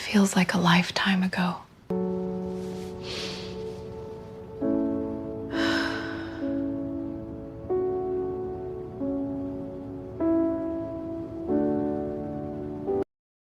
feels like a lifetime ago.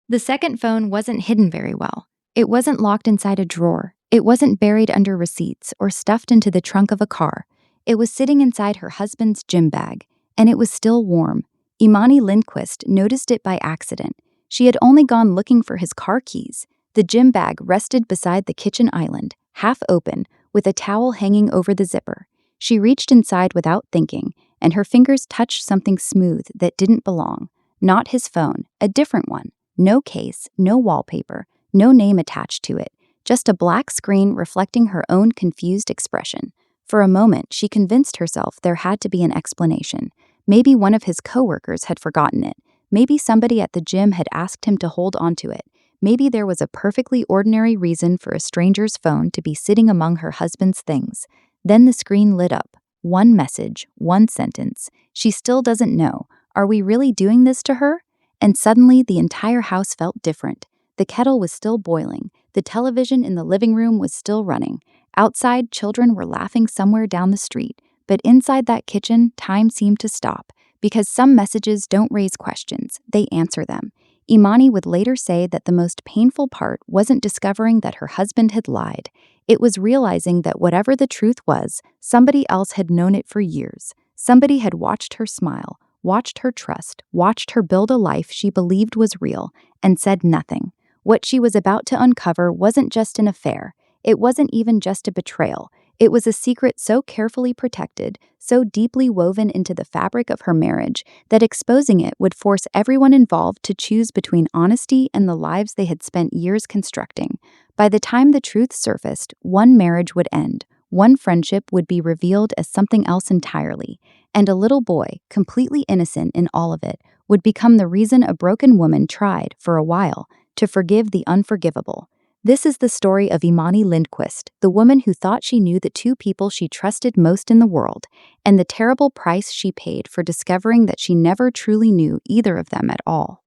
The second phone wasn't hidden very well. It wasn't locked inside a drawer. It wasn't buried under receipts or stuffed into the trunk of a car. It was sitting inside her husband's gym bag, and it was still warm. Imani Lindquist noticed it by accident. She had only gone looking for his car keys. The gym bag rested beside the kitchen island, half open, with a towel hanging over the zipper. She reached inside without thinking, and her fingers touched something smooth that didn't belong. Not his phone, a different one. No case, no wallpaper, no name attached to it, just a black screen reflecting her own confused expression. For a moment, she convinced herself there had to be an explanation. Maybe one of his coworkers had forgotten it. Maybe somebody at the gym had asked him to hold onto it. Maybe there was a perfectly ordinary reason for a stranger's phone to be sitting among her husband's things. Then the screen lit up. One message, one sentence. She still doesn't know. Are we really doing this to her? And suddenly, the entire house felt different. The kettle was still boiling. The television in the living room was still running. Outside, children were laughing somewhere down the street. But inside that kitchen, time seemed to stop. Because some messages don't raise questions, they answer them. Imani would later say that the most painful part wasn't discovering that her husband had lied. It was realizing that whatever the truth was, somebody else had known it for years. Somebody had watched her smile, watched her trust, watched her build a life she believed was real, and said nothing. What she was about to uncover wasn't just an affair. It wasn't even just a betrayal. It was a secret so carefully protected, so deeply woven into the fabric of her marriage, that exposing it would force everyone involved to choose between honesty and the lives they had spent years constructing. By the time the truth surfaced, one marriage would end. One friendship would be revealed as something else entirely, and a little boy, completely innocent in all of it, would become the reason a broken woman tried, for a while, to forgive the unforgivable. This is the story of Imani Lindquist, the woman who thought she knew the two people she trusted most in the world, and the terrible price she paid for discovering that she never truly knew either of them at all.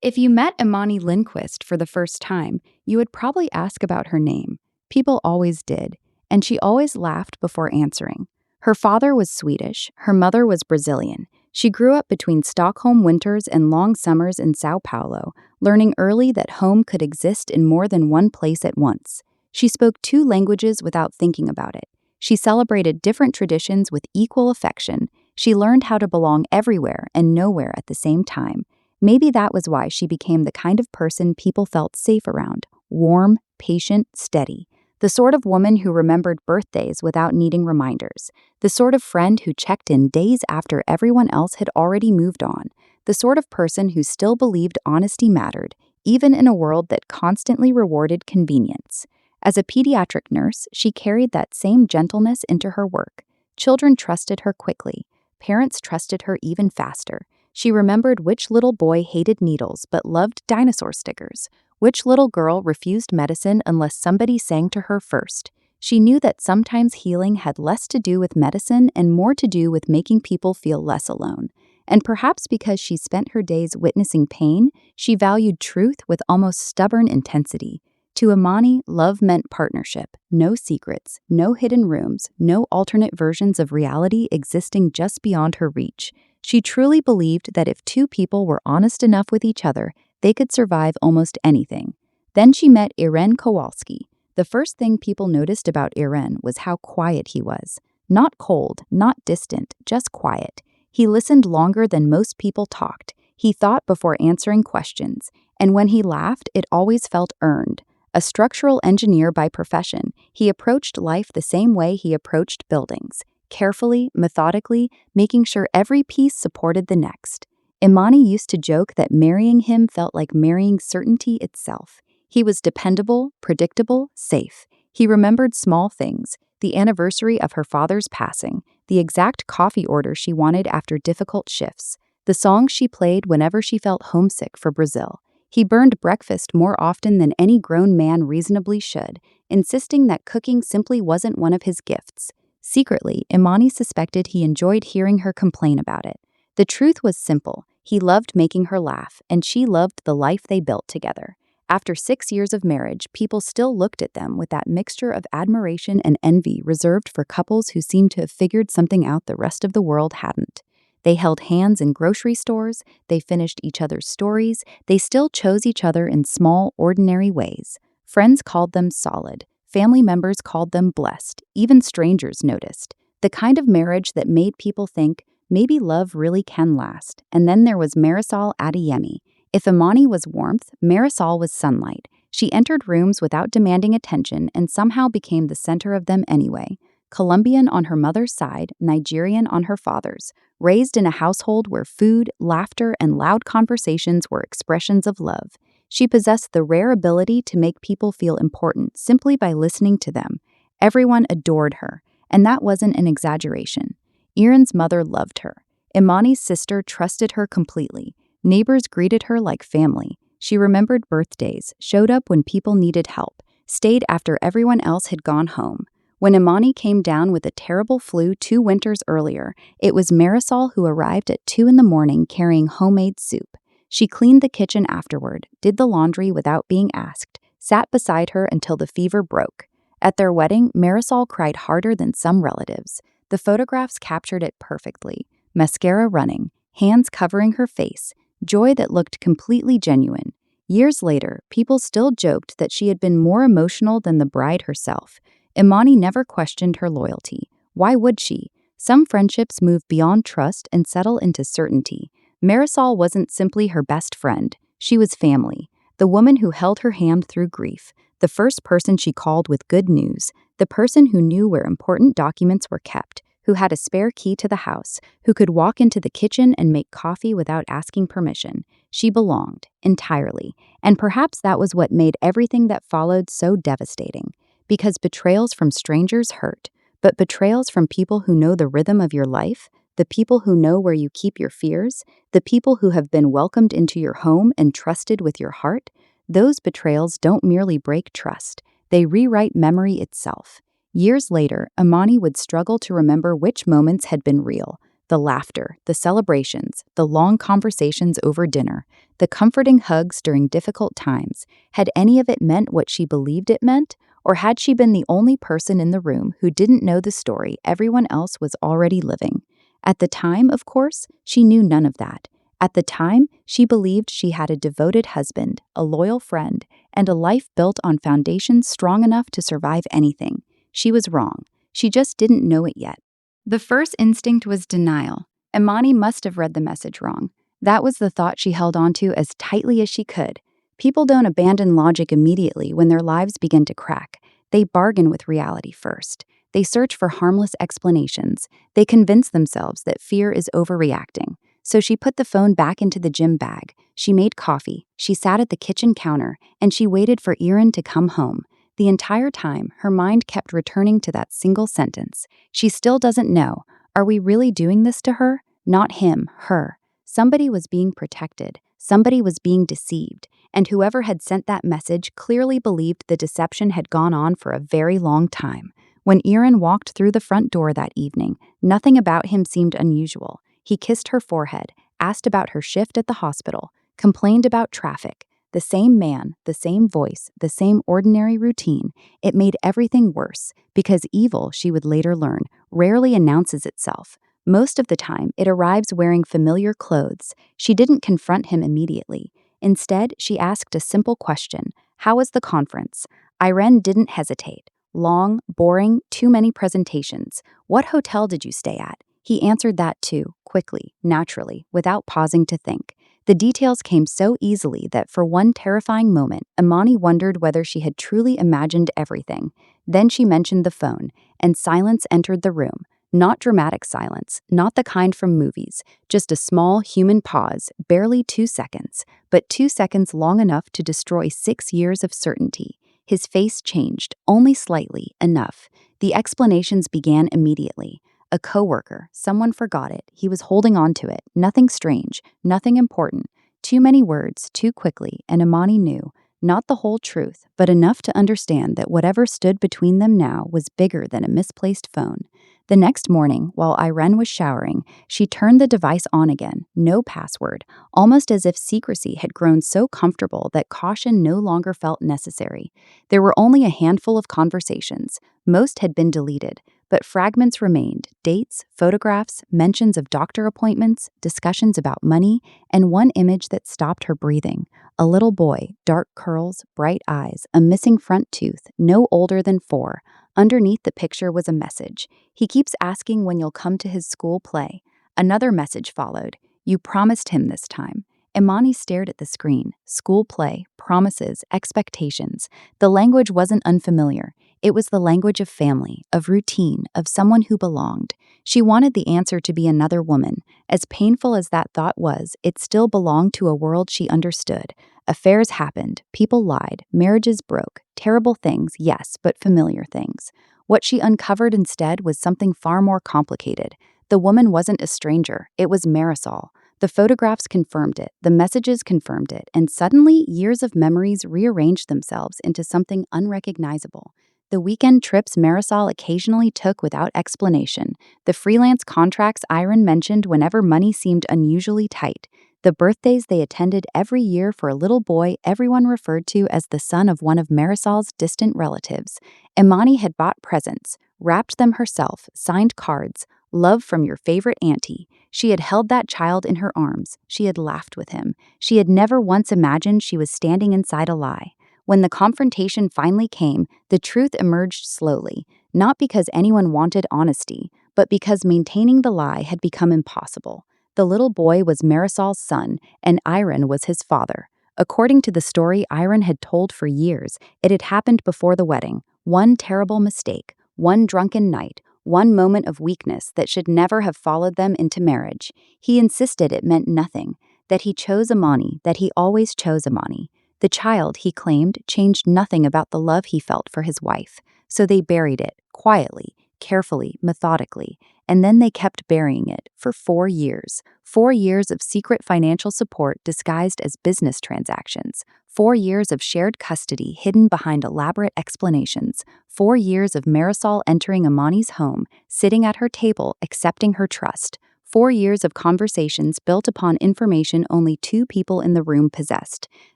If you met Imani Lindquist for the first time, you would probably ask about her name. People always did, and she always laughed before answering. Her father was Swedish, her mother was Brazilian. She grew up between Stockholm winters and long summers in Sao Paulo, learning early that home could exist in more than one place at once. She spoke two languages without thinking about it. She celebrated different traditions with equal affection. She learned how to belong everywhere and nowhere at the same time. Maybe that was why she became the kind of person people felt safe around: warm, patient, steady. The sort of woman who remembered birthdays without needing reminders. The sort of friend who checked in days after everyone else had already moved on. The sort of person who still believed honesty mattered, even in a world that constantly rewarded convenience. As a pediatric nurse, she carried that same gentleness into her work. Children trusted her quickly. Parents trusted her even faster. She remembered which little boy hated needles but loved dinosaur stickers. Which little girl refused medicine unless somebody sang to her first? She knew that sometimes healing had less to do with medicine and more to do with making people feel less alone. And perhaps because she spent her days witnessing pain, she valued truth with almost stubborn intensity. To Imani, love meant partnership, no secrets, no hidden rooms, no alternate versions of reality existing just beyond her reach. She truly believed that if two people were honest enough with each other, they could survive almost anything. Then she met Irene Kowalski. The first thing people noticed about Irene was how quiet he was. Not cold, not distant, just quiet. He listened longer than most people talked. He thought before answering questions. And when he laughed, it always felt earned. A structural engineer by profession, he approached life the same way he approached buildings. Carefully, methodically, making sure every piece supported the next. Imani used to joke that marrying him felt like marrying certainty itself. He was dependable, predictable, safe. He remembered small things: the anniversary of her father's passing, the exact coffee order she wanted after difficult shifts, the songs she played whenever she felt homesick for Brazil. He burned breakfast more often than any grown man reasonably should, insisting that cooking simply wasn't one of his gifts. Secretly, Imani suspected he enjoyed hearing her complain about it. The truth was simple. He loved making her laugh, and she loved the life they built together. After 6 years of marriage, people still looked at them with that mixture of admiration and envy reserved for couples who seemed to have figured something out the rest of the world hadn't. They held hands in grocery stores, they finished each other's stories, they still chose each other in small, ordinary ways. Friends called them solid, family members called them blessed, even strangers noticed. The kind of marriage that made people think, maybe love really can last. And then there was Marisol Adeyemi. If Imani was warmth, Marisol was sunlight. She entered rooms without demanding attention and somehow became the center of them anyway. Colombian on her mother's side, Nigerian on her father's, raised in a household where food, laughter, and loud conversations were expressions of love. She possessed the rare ability to make people feel important simply by listening to them. Everyone adored her, and that wasn't an exaggeration. Iran's mother loved her. Imani's sister trusted her completely. Neighbors greeted her like family. She remembered birthdays, showed up when people needed help, stayed after everyone else had gone home. When Imani came down with a terrible flu 2 winters earlier, it was Marisol who arrived at 2 in the morning carrying homemade soup. She cleaned the kitchen afterward, did the laundry without being asked, sat beside her until the fever broke. At their wedding, Marisol cried harder than some relatives. The photographs captured it perfectly. Mascara running, hands covering her face, joy that looked completely genuine. Years later, people still joked that she had been more emotional than the bride herself. Imani never questioned her loyalty. Why would she? Some friendships move beyond trust and settle into certainty. Marisol wasn't simply her best friend. She was family. The woman who held her hand through grief. The first person she called with good news. The person who knew where important documents were kept. Who had a spare key to the house, who could walk into the kitchen and make coffee without asking permission. She belonged, entirely, and perhaps that was what made everything that followed so devastating. Because betrayals from strangers hurt, but betrayals from people who know the rhythm of your life, the people who know where you keep your fears, the people who have been welcomed into your home and trusted with your heart, those betrayals don't merely break trust, they rewrite memory itself. Years later, Imani would struggle to remember which moments had been real. The laughter, the celebrations, the long conversations over dinner, the comforting hugs during difficult times. Had any of it meant what she believed it meant? Or had she been the only person in the room who didn't know the story everyone else was already living? At the time, of course, she knew none of that. At the time, she believed she had a devoted husband, a loyal friend, and a life built on foundations strong enough to survive anything. She was wrong. She just didn't know it yet. The first instinct was denial. Imani must have read the message wrong. That was the thought she held onto as tightly as she could. People don't abandon logic immediately when their lives begin to crack. They bargain with reality first. They search for harmless explanations. They convince themselves that fear is overreacting. So she put the phone back into the gym bag. She made coffee. She sat at the kitchen counter, and she waited for Iran to come home. The entire time, her mind kept returning to that single sentence. She still doesn't know. Are we really doing this to her? Not him, her. Somebody was being protected. Somebody was being deceived. And whoever had sent that message clearly believed the deception had gone on for a very long time. When Iran walked through the front door that evening, nothing about him seemed unusual. He kissed her forehead, asked about her shift at the hospital, complained about traffic. The same man, the same voice, the same ordinary routine. It made everything worse, because evil, she would later learn, rarely announces itself. Most of the time, it arrives wearing familiar clothes. She didn't confront him immediately. Instead, she asked a simple question. How was the conference? Iran didn't hesitate. Long, boring, too many presentations. What hotel did you stay at? He answered that too, quickly, naturally, without pausing to think. The details came so easily that for one terrifying moment, Imani wondered whether she had truly imagined everything. Then she mentioned the phone, and silence entered the room. Not dramatic silence, not the kind from movies, just a small human pause, barely 2 seconds, but 2 seconds long enough to destroy 6 years of certainty. His face changed, only slightly, enough. The explanations began immediately. A coworker, someone forgot it. He was holding on to it. Nothing strange, nothing important. Too many words, too quickly, and Imani knew. Not the whole truth, but enough to understand that whatever stood between them now was bigger than a misplaced phone. The next morning, while Irene was showering, she turned the device on again, no password, almost as if secrecy had grown so comfortable that caution no longer felt necessary. There were only a handful of conversations. Most had been deleted, but fragments remained: dates, photographs, mentions of doctor appointments, discussions about money, and one image that stopped her breathing. A little boy, dark curls, bright eyes, a missing front tooth, no older than 4. Underneath the picture was a message: "He keeps asking when you'll come to his school play." Another message followed: "You promised him this time." Imani stared at the screen. School play, promises, expectations. The language wasn't unfamiliar. It was the language of family, of routine, of someone who belonged. She wanted the answer to be another woman. As painful as that thought was, it still belonged to a world she understood. Affairs happened, people lied, marriages broke. Terrible things, yes, but familiar things. What she uncovered instead was something far more complicated. The woman wasn't a stranger, it was Marisol. The photographs confirmed it, the messages confirmed it, and suddenly years of memories rearranged themselves into something unrecognizable. The weekend trips Marisol occasionally took without explanation, the freelance contracts Irene mentioned whenever money seemed unusually tight, the birthdays they attended every year for a little boy everyone referred to as the son of one of Marisol's distant relatives. Imani had bought presents, wrapped them herself, signed cards, love from your favorite auntie. She had held that child in her arms. She had laughed with him. She had never once imagined she was standing inside a lie. When the confrontation finally came, the truth emerged slowly, not because anyone wanted honesty, but because maintaining the lie had become impossible. The little boy was Marisol's son, and Irene was his father. According to the story Irene had told for years, it had happened before the wedding. One terrible mistake, one drunken night, one moment of weakness that should never have followed them into marriage. He insisted it meant nothing, that he chose Imani, that he always chose Imani. The child, he claimed, changed nothing about the love he felt for his wife. So they buried it, quietly, carefully, methodically, and then they kept burying it for 4 years. 4 years of secret financial support disguised as business transactions. 4 years of shared custody hidden behind elaborate explanations. 4 years of Marisol entering Imani's home, sitting at her table, accepting her trust. 4 years of conversations built upon information only 2 people in the room possessed.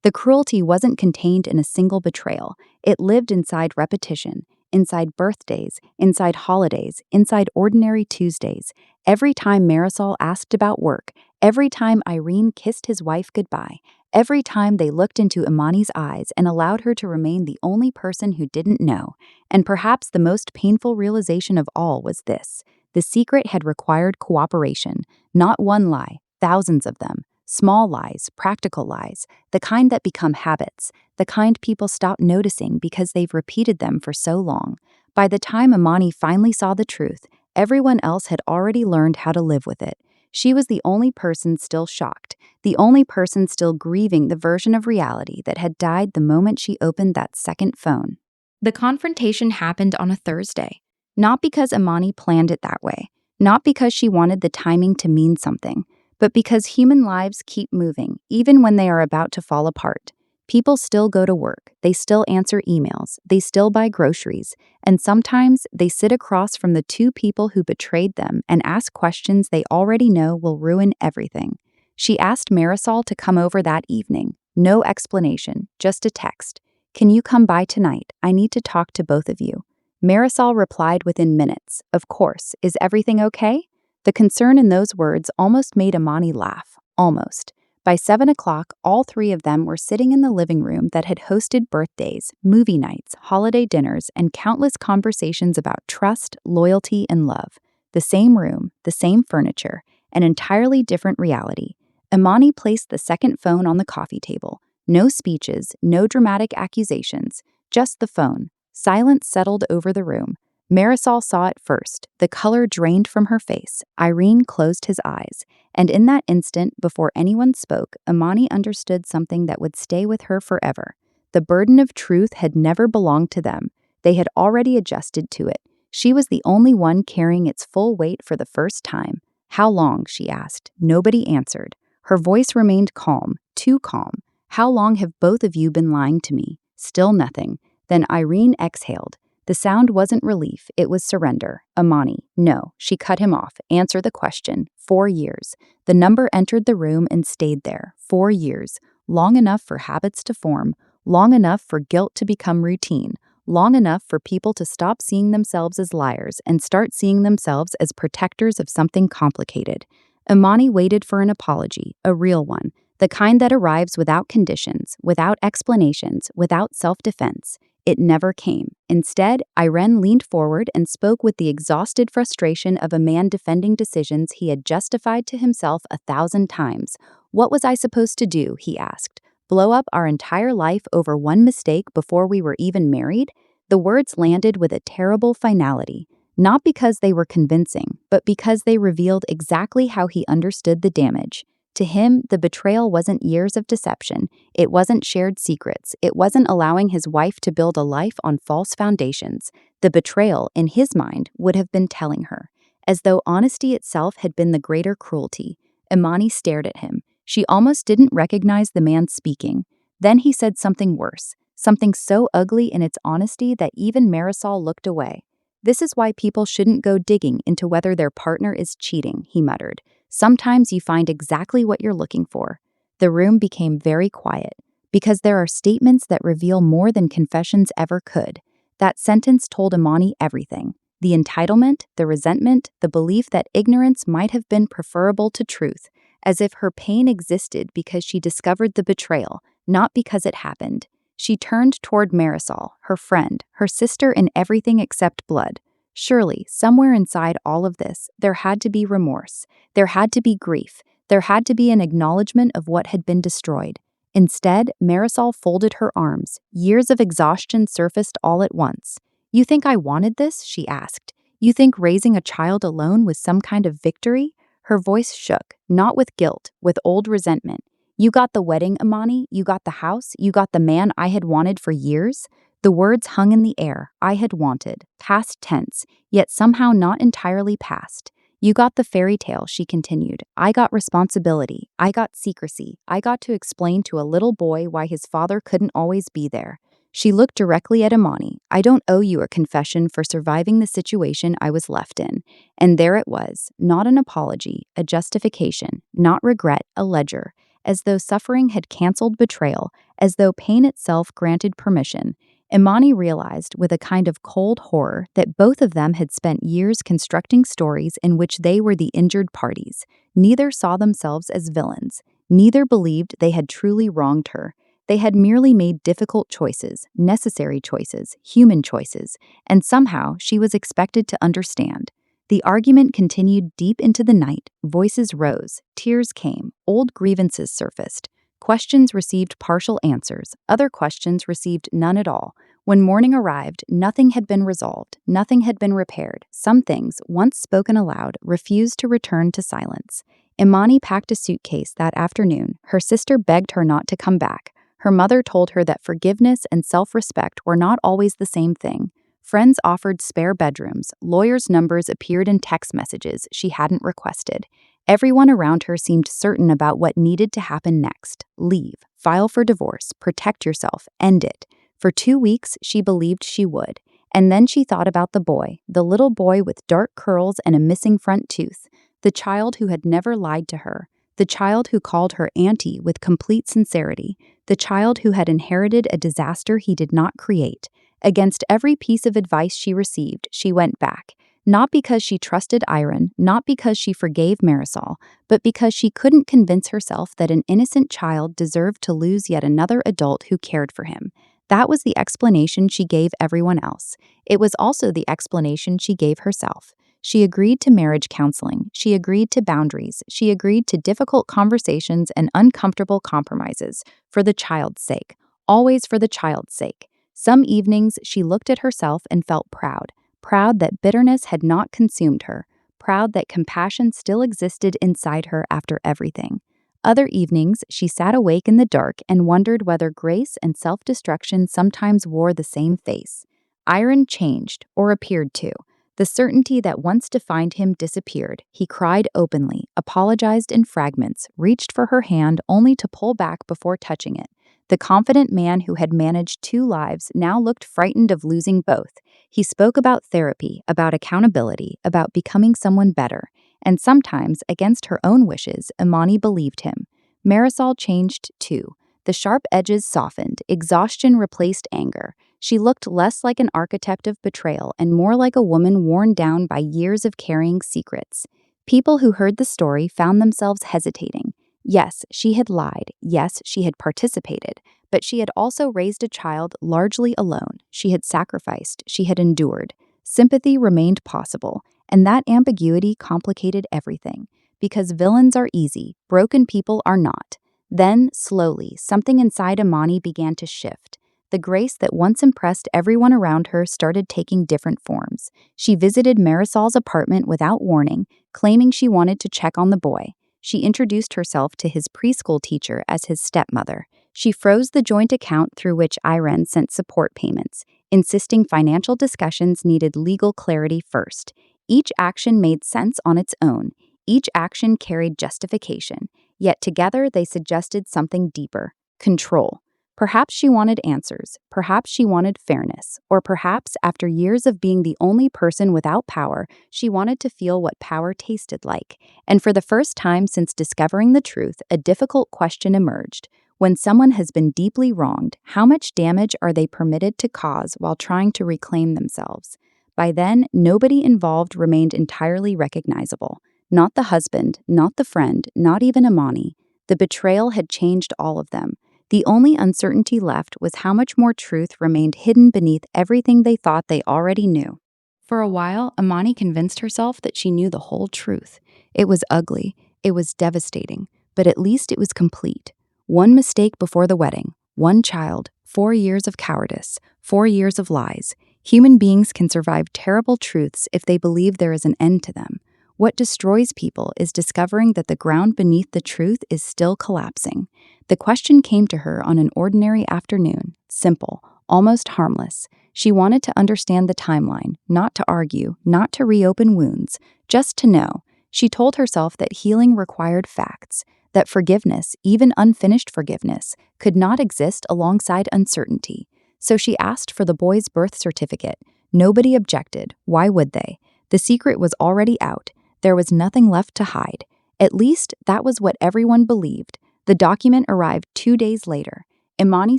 The cruelty wasn't contained in a single betrayal. It lived inside repetition, inside birthdays, inside holidays, inside ordinary Tuesdays. Every time Marisol asked about work, every time Irene kissed his wife goodbye, every time they looked into Imani's eyes and allowed her to remain the only person who didn't know. And perhaps the most painful realization of all was this: the secret had required cooperation, not one lie, thousands of them. Small lies, practical lies, the kind that become habits, the kind people stop noticing because they've repeated them for so long. By the time Imani finally saw the truth, everyone else had already learned how to live with it. She was the only person still shocked, the only person still grieving the version of reality that had died the moment she opened that second phone. The confrontation happened on a Thursday. Not because Imani planned it that way, not because she wanted the timing to mean something, but because human lives keep moving, even when they are about to fall apart. People still go to work, they still answer emails, they still buy groceries, and sometimes they sit across from the 2 people who betrayed them and ask questions they already know will ruin everything. She asked Marisol to come over that evening. No explanation, just a text. "Can you come by tonight? I need to talk to both of you." Marisol replied within minutes, "Of course, is everything okay?" The concern in those words almost made Imani laugh, almost. By 7 o'clock, all 3 of them were sitting in the living room that had hosted birthdays, movie nights, holiday dinners, and countless conversations about trust, loyalty, and love. The same room, the same furniture, an entirely different reality. Imani placed the second phone on the coffee table. No speeches, no dramatic accusations, just the phone. Silence settled over the room. Marisol saw it first. The color drained from her face. Irene closed his eyes. And in that instant, before anyone spoke, Imani understood something that would stay with her forever. The burden of truth had never belonged to them. They had already adjusted to it. She was the only one carrying its full weight for the first time. "How long?" she asked. Nobody answered. Her voice remained calm, too calm. "How long have both of you been lying to me?" Still nothing. Then Irene exhaled. The sound wasn't relief, it was surrender. Imani, no, she cut him off. Answer the question. 4 years. The number entered the room and stayed there. 4 years. Long enough for habits to form, long enough for guilt to become routine, long enough for people to stop seeing themselves as liars and start seeing themselves as protectors of something complicated. Imani waited for an apology, a real one, the kind that arrives without conditions, without explanations, without self-defense. It never came. Instead, Irene leaned forward and spoke with the exhausted frustration of a man defending decisions he had justified to himself 1,000 times. What was I supposed to do, he asked. Blow up our entire life over one mistake before we were even married? The words landed with a terrible finality, not because they were convincing, but because they revealed exactly how he understood the damage. To him, the betrayal wasn't years of deception, it wasn't shared secrets, it wasn't allowing his wife to build a life on false foundations. The betrayal, in his mind, would have been telling her. As though honesty itself had been the greater cruelty. Imani stared at him. She almost didn't recognize the man speaking. Then he said something worse, something so ugly in its honesty that even Marisol looked away. This is why people shouldn't go digging into whether their partner is cheating, he muttered. Sometimes you find exactly what you're looking for. The room became very quiet, because there are statements that reveal more than confessions ever could. That sentence told Imani everything. The entitlement, the resentment, the belief that ignorance might have been preferable to truth, as if her pain existed because she discovered the betrayal, not because it happened. She turned toward Marisol, her friend, her sister in everything except blood. Surely, somewhere inside all of this, there had to be remorse. There had to be grief. There had to be an acknowledgement of what had been destroyed. Instead, Marisol folded her arms. Years of exhaustion surfaced all at once. You think I wanted this? She asked. You think raising a child alone was some kind of victory? Her voice shook, not with guilt, with old resentment. You got the wedding, Imani. You got the house. You got the man I had wanted for years. The words hung in the air. I had wanted. Past tense, yet somehow not entirely past. You got the fairy tale, she continued. I got responsibility. I got secrecy. I got to explain to a little boy why his father couldn't always be there. She looked directly at Imani. I don't owe you a confession for surviving the situation I was left in. And there it was, not an apology, a justification, not regret, a ledger, as though suffering had canceled betrayal, as though pain itself granted permission. Imani realized with a kind of cold horror that both of them had spent years constructing stories in which they were the injured parties. Neither saw themselves as villains. Neither believed they had truly wronged her. They had merely made difficult choices, necessary choices, human choices, and somehow she was expected to understand. The argument continued deep into the night. Voices rose, tears came, old grievances surfaced. Questions received partial answers, other questions received none at all. When morning arrived, nothing had been resolved, nothing had been repaired. Some things, once spoken aloud, refused to return to silence. Imani packed a suitcase that afternoon. Her sister begged her not to come back. Her mother told her that forgiveness and self-respect were not always the same thing. Friends offered spare bedrooms. Lawyers' numbers appeared in text messages she hadn't requested. Everyone around her seemed certain about what needed to happen next. Leave, file for divorce, protect yourself, end it. For 2 weeks, she believed she would. And then she thought about the boy, the little boy with dark curls and a missing front tooth, the child who had never lied to her, the child who called her auntie with complete sincerity, the child who had inherited a disaster he did not create. Against every piece of advice she received, she went back. Not because she trusted Irene, not because she forgave Marisol, but because she couldn't convince herself that an innocent child deserved to lose yet another adult who cared for him. That was the explanation she gave everyone else. It was also the explanation she gave herself. She agreed to marriage counseling. She agreed to boundaries. She agreed to difficult conversations and uncomfortable compromises for the child's sake. Always for the child's sake. Some evenings she looked at herself and felt proud. Proud that bitterness had not consumed her, proud that compassion still existed inside her after everything. Other evenings, she sat awake in the dark and wondered whether grace and self-destruction sometimes wore the same face. Irene changed, or appeared to. The certainty that once defined him disappeared. He cried openly, apologized in fragments, reached for her hand only to pull back before touching it. The confident man who had managed 2 lives now looked frightened of losing both. He spoke about therapy, about accountability, about becoming someone better. And sometimes, against her own wishes, Imani believed him. Marisol changed too. The sharp edges softened, exhaustion replaced anger. She looked less like an architect of betrayal and more like a woman worn down by years of carrying secrets. People who heard the story found themselves hesitating. Yes, she had lied. Yes, she had participated. But she had also raised a child largely alone. She had sacrificed. She had endured. Sympathy remained possible, and that ambiguity complicated everything. Because villains are easy, broken people are not. Then, slowly, something inside Imani began to shift. The grace that once impressed everyone around her started taking different forms. She visited Marisol's apartment without warning, claiming she wanted to check on the boy. She introduced herself to his preschool teacher as his stepmother. She froze the joint account through which Irene sent support payments, insisting financial discussions needed legal clarity first. Each action made sense on its own. Each action carried justification. Yet together they suggested something deeper: control. Perhaps she wanted answers, perhaps she wanted fairness, or perhaps, after years of being the only person without power, she wanted to feel what power tasted like. And for the first time since discovering the truth, a difficult question emerged. When someone has been deeply wronged, how much damage are they permitted to cause while trying to reclaim themselves? By then, nobody involved remained entirely recognizable. Not the husband, not the friend, not even Imani. The betrayal had changed all of them. The only uncertainty left was how much more truth remained hidden beneath everything they thought they already knew. For a while, Imani convinced herself that she knew the whole truth. It was ugly, it was devastating, but at least it was complete. One mistake before the wedding, one child, 4 years of cowardice, 4 years of lies. Human beings can survive terrible truths if they believe there is an end to them. What destroys people is discovering that the ground beneath the truth is still collapsing. The question came to her on an ordinary afternoon, simple, almost harmless. She wanted to understand the timeline, not to argue, not to reopen wounds, just to know. She told herself that healing required facts, that forgiveness, even unfinished forgiveness, could not exist alongside uncertainty. So she asked for the boy's birth certificate. Nobody objected. Why would they? The secret was already out. There was nothing left to hide. At least, that was what everyone believed. The document arrived 2 days later. Imani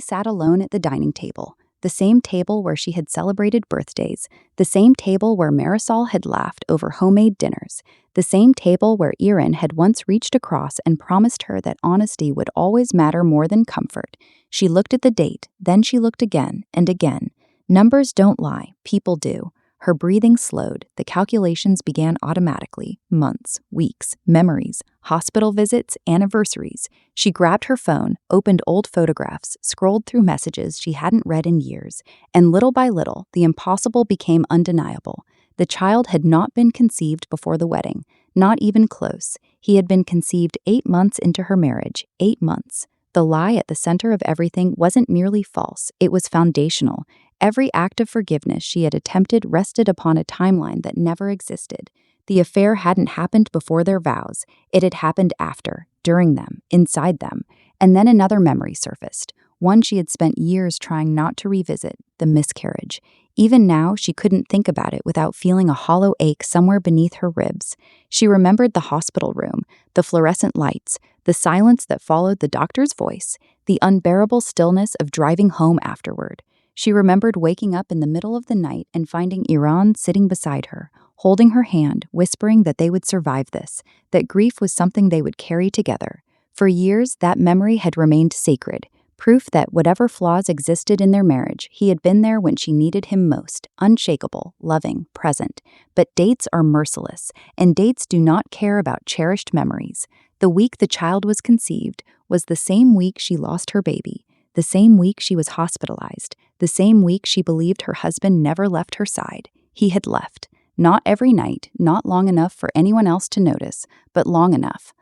sat alone at the dining table, the same table where she had celebrated birthdays, the same table where Marisol had laughed over homemade dinners, the same table where Irene had once reached across and promised her that honesty would always matter more than comfort. She looked at the date, then she looked again and again. Numbers don't lie, people do. Her breathing slowed. The calculations began automatically. Months, weeks, memories, hospital visits, anniversaries. She grabbed her phone, opened old photographs, scrolled through messages she hadn't read in years, and little by little, the impossible became undeniable. The child had not been conceived before the wedding, not even close. He had been conceived 8 months into her marriage, 8 months. The lie at the center of everything wasn't merely false, it was foundational. Every act of forgiveness she had attempted rested upon a timeline that never existed. The affair hadn't happened before their vows. It had happened after, during them, inside them. And then another memory surfaced, one she had spent years trying not to revisit: the miscarriage. Even now, she couldn't think about it without feeling a hollow ache somewhere beneath her ribs. She remembered the hospital room, the fluorescent lights, the silence that followed the doctor's voice, the unbearable stillness of driving home afterward. She remembered waking up in the middle of the night and finding Iran sitting beside her, holding her hand, whispering that they would survive this, that grief was something they would carry together. For years, that memory had remained sacred, proof that whatever flaws existed in their marriage, he had been there when she needed him most, unshakable, loving, present. But dates are merciless, and dates do not care about cherished memories. The week the child was conceived was the same week she lost her baby, the same week she was hospitalized, the same week she believed her husband never left her side. He had left. Not every night, not long enough for anyone else to notice, but long enough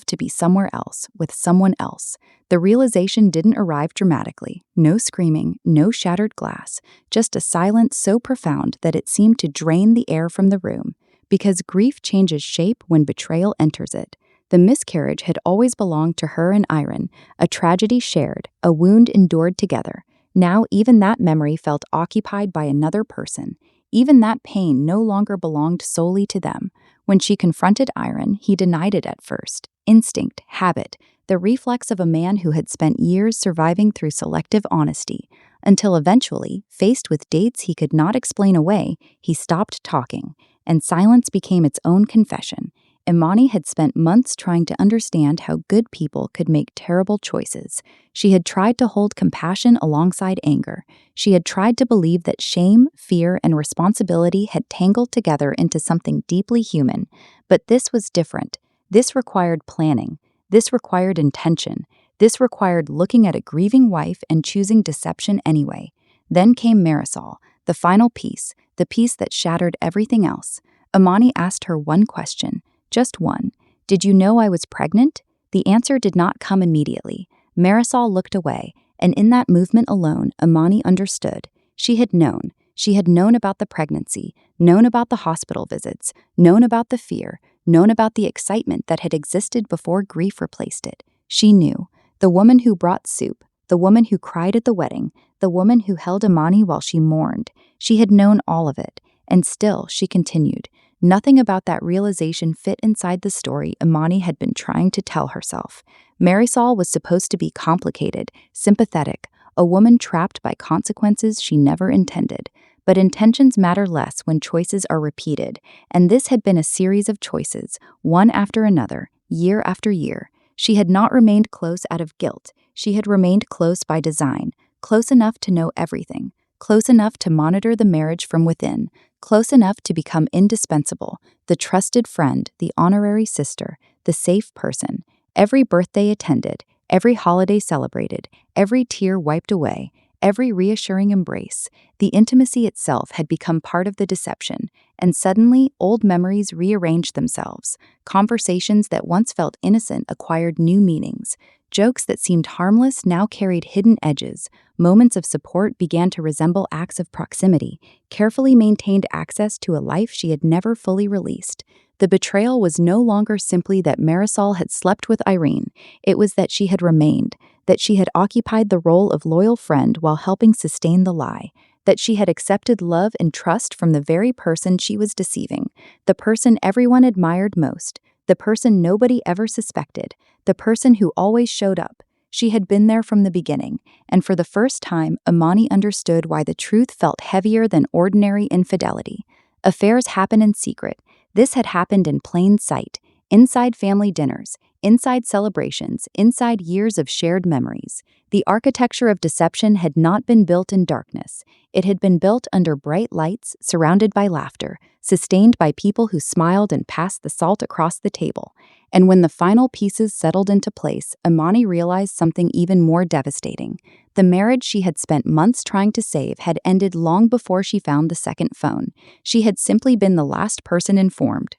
to be somewhere else, with someone else. The realization didn't arrive dramatically. No screaming, no shattered glass, just a silence so profound that it seemed to drain the air from the room. Because grief changes shape when betrayal enters it. The miscarriage had always belonged to her and Iron, a tragedy shared, a wound endured together. Now even that memory felt occupied by another person. Even that pain no longer belonged solely to them. When she confronted Iron, he denied it at first. Instinct, habit, the reflex of a man who had spent years surviving through selective honesty, until eventually, faced with dates he could not explain away, he stopped talking, and silence became its own confession. Imani had spent months trying to understand how good people could make terrible choices. She had tried to hold compassion alongside anger. She had tried to believe that shame, fear, and responsibility had tangled together into something deeply human. But this was different. This required planning. This required intention. This required looking at a grieving wife and choosing deception anyway. Then came Marisol, the final piece, the piece that shattered everything else. Imani asked her one question. Just one. Did you know I was pregnant? The answer did not come immediately. Marisol looked away, and in that movement alone, Imani understood. She had known. She had known about the pregnancy, known about the hospital visits, known about the fear, known about the excitement that had existed before grief replaced it. She knew. The woman who brought soup, the woman who cried at the wedding, the woman who held Imani while she mourned. She had known all of it, and still she continued. Nothing about that realization fit inside the story Imani had been trying to tell herself. Marisol was supposed to be complicated, sympathetic, a woman trapped by consequences she never intended. But intentions matter less when choices are repeated, and this had been a series of choices, one after another, year after year. She had not remained close out of guilt. She had remained close by design, close enough to know everything, close enough to monitor the marriage from within, close enough to become indispensable, the trusted friend, the honorary sister, the safe person. Every birthday attended, every holiday celebrated, every tear wiped away, every reassuring embrace. The intimacy itself had become part of the deception, and suddenly old memories rearranged themselves. Conversations that once felt innocent acquired new meanings. Jokes that seemed harmless now carried hidden edges. Moments of support began to resemble acts of proximity, carefully maintained access to a life she had never fully released. The betrayal was no longer simply that Marisol had slept with Irene. It was that she had remained, that she had occupied the role of loyal friend while helping sustain the lie, that she had accepted love and trust from the very person she was deceiving, the person everyone admired most, the person nobody ever suspected, the person who always showed up. She had been there from the beginning, and for the first time, Imani understood why the truth felt heavier than ordinary infidelity. Affairs happen in secret. This had happened in plain sight, inside family dinners, inside celebrations, inside years of shared memories. The architecture of deception had not been built in darkness. It had been built under bright lights, surrounded by laughter, sustained by people who smiled and passed the salt across the table. And when the final pieces settled into place, Imani realized something even more devastating. The marriage she had spent months trying to save had ended long before she found the second phone. She had simply been the last person informed.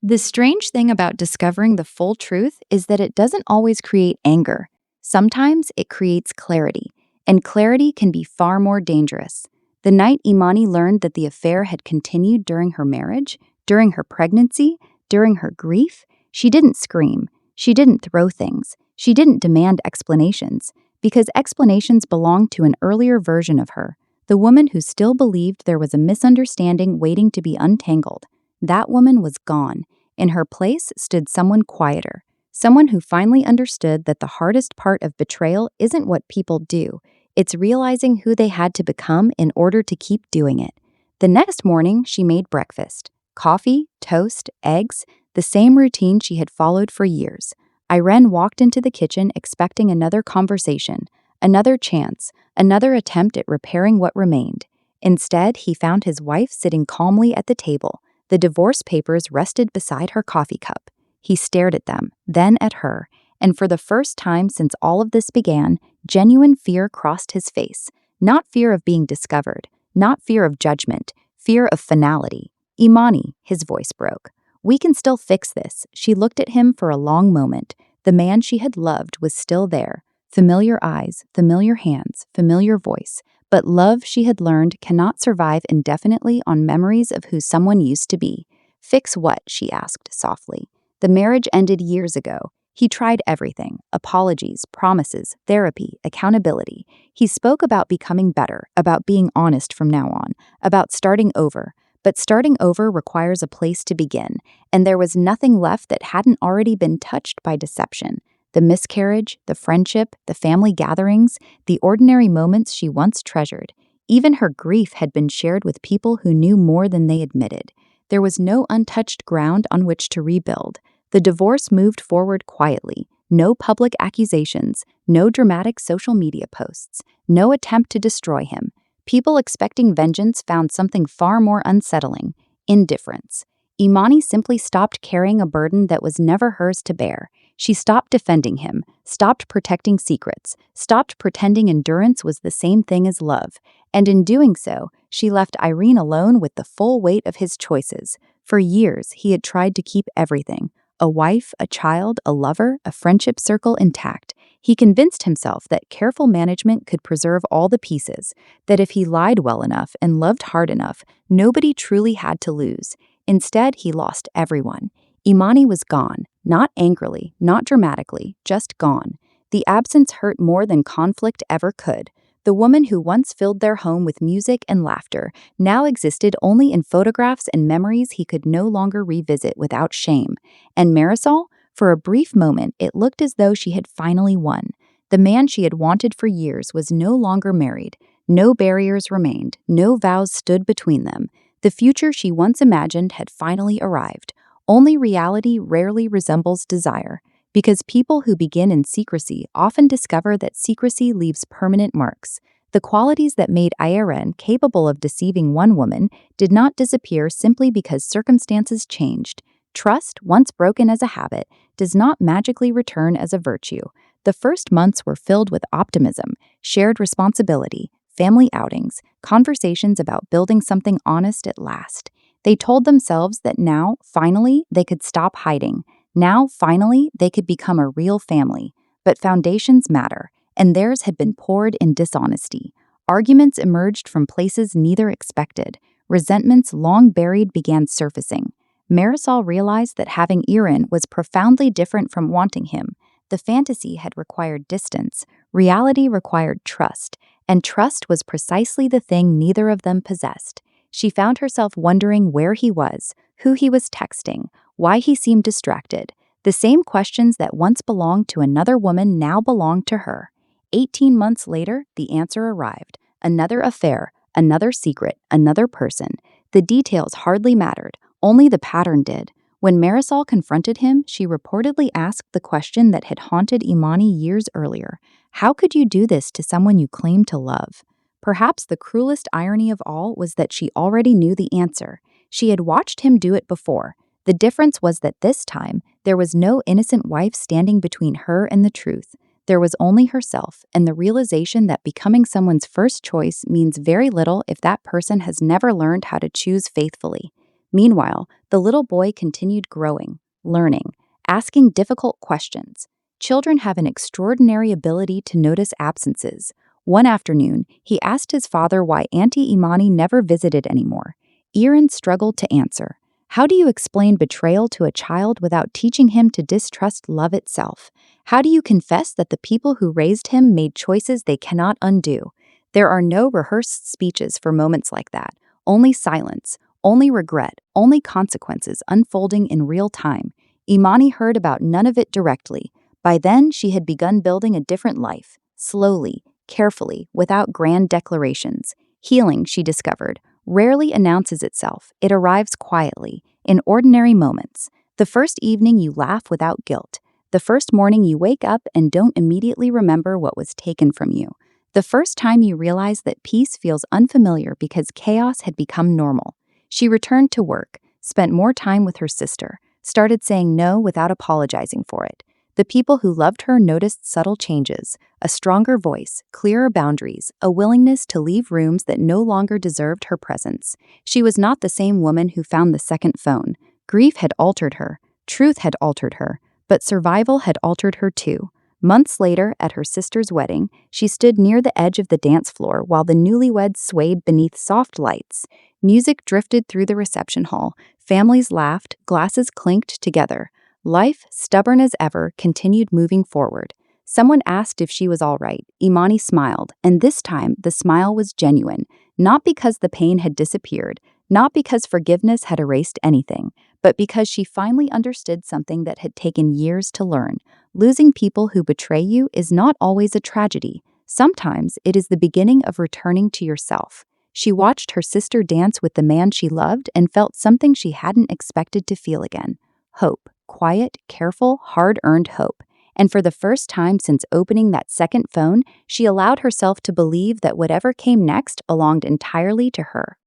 The strange thing about discovering the full truth is that it doesn't always create anger. Sometimes it creates clarity, and clarity can be far more dangerous. The night Imani learned that the affair had continued during her marriage, during her pregnancy, during her grief, she didn't scream. She didn't throw things. She didn't demand explanations, because explanations belonged to an earlier version of her, the woman who still believed there was a misunderstanding waiting to be untangled. That woman was gone. In her place stood someone quieter, someone who finally understood that the hardest part of betrayal isn't what people do, it's realizing who they had to become in order to keep doing it. The next morning, she made breakfast. Coffee, toast, eggs, the same routine she had followed for years. Irene walked into the kitchen expecting another conversation, another chance, another attempt at repairing what remained. Instead, he found his wife sitting calmly at the table. The divorce papers rested beside her coffee cup. He stared at them, then at her, and for the first time since all of this began, genuine fear crossed his face. Not fear of being discovered, not fear of judgment, fear of finality. Imani, his voice broke. We can still fix this. She looked at him for a long moment. The man she had loved was still there. Familiar eyes, familiar hands, familiar voice. But love, she had learned, cannot survive indefinitely on memories of who someone used to be. Fix what? She asked softly. The marriage ended years ago. He tried everything: apologies, promises, therapy, accountability. He spoke about becoming better, about being honest from now on, about starting over. But starting over requires a place to begin, and there was nothing left that hadn't already been touched by deception. The miscarriage, the friendship, the family gatherings, the ordinary moments she once treasured. Even her grief had been shared with people who knew more than they admitted. There was no untouched ground on which to rebuild. The divorce moved forward quietly. No public accusations, no dramatic social media posts, no attempt to destroy him. People expecting vengeance found something far more unsettling: indifference. Imani simply stopped carrying a burden that was never hers to bear. She stopped defending him, stopped protecting secrets, stopped pretending endurance was the same thing as love. And in doing so, she left Irene alone with the full weight of his choices. For years, he had tried to keep everything: a wife, a child, a lover, a friendship circle intact. He convinced himself that careful management could preserve all the pieces, that if he lied well enough and loved hard enough, nobody truly had to lose. Instead, he lost everyone. Imani was gone, not angrily, not dramatically, just gone. The absence hurt more than conflict ever could. The woman who once filled their home with music and laughter now existed only in photographs and memories he could no longer revisit without shame. And Marisol? For a brief moment, it looked as though she had finally won. The man she had wanted for years was no longer married. No barriers remained, no vows stood between them. The future she once imagined had finally arrived. Only reality rarely resembles desire, because people who begin in secrecy often discover that secrecy leaves permanent marks. The qualities that made Irene capable of deceiving one woman did not disappear simply because circumstances changed. Trust, once broken as a habit, does not magically return as a virtue. The first months were filled with optimism, shared responsibility, family outings, conversations about building something honest at last. They told themselves that now, finally, they could stop hiding. Now, finally, they could become a real family. But foundations matter, and theirs had been poured in dishonesty. Arguments emerged from places neither expected. Resentments long buried began surfacing. Marisol realized that having Irene was profoundly different from wanting him. The fantasy had required distance, reality required trust, and trust was precisely the thing neither of them possessed. She found herself wondering where he was, who he was texting, why he seemed distracted. The same questions that once belonged to another woman now belonged to her. 18 months later, the answer arrived. Another affair, another secret, another person. The details hardly mattered, only the pattern did. When Marisol confronted him, she reportedly asked the question that had haunted Imani years earlier. How could you do this to someone you claim to love? Perhaps the cruelest irony of all was that she already knew the answer. She had watched him do it before. The difference was that this time, there was no innocent wife standing between her and the truth. There was only herself, and the realization that becoming someone's first choice means very little if that person has never learned how to choose faithfully. Meanwhile, the little boy continued growing, learning, asking difficult questions. Children have an extraordinary ability to notice absences. One afternoon, he asked his father why Auntie Imani never visited anymore. Irene struggled to answer. How do you explain betrayal to a child without teaching him to distrust love itself? How do you confess that the people who raised him made choices they cannot undo? There are no rehearsed speeches for moments like that, only silence, only regret, only consequences unfolding in real time. Imani heard about none of it directly. By then, she had begun building a different life, slowly, carefully, without grand declarations. Healing, she discovered, rarely announces itself. It arrives quietly, in ordinary moments. The first evening you laugh without guilt. The first morning you wake up and don't immediately remember what was taken from you. The first time you realize that peace feels unfamiliar because chaos had become normal. She returned to work, spent more time with her sister, started saying no without apologizing for it. The people who loved her noticed subtle changes: a stronger voice, clearer boundaries, a willingness to leave rooms that no longer deserved her presence. She was not the same woman who found the second phone. Grief had altered her, truth had altered her, but survival had altered her too. Months later, at her sister's wedding, she stood near the edge of the dance floor while the newlyweds swayed beneath soft lights. Music drifted through the reception hall. Families laughed, glasses clinked together. Life, stubborn as ever, continued moving forward. Someone asked if she was all right. Imani smiled, and this time the smile was genuine, not because the pain had disappeared, not because forgiveness had erased anything, but because she finally understood something that had taken years to learn. Losing people who betray you is not always a tragedy. Sometimes it is the beginning of returning to yourself. She watched her sister dance with the man she loved and felt something she hadn't expected to feel again. Hope. Quiet, careful, hard-earned hope. And for the first time since opening that second phone, she allowed herself to believe that whatever came next belonged entirely to her.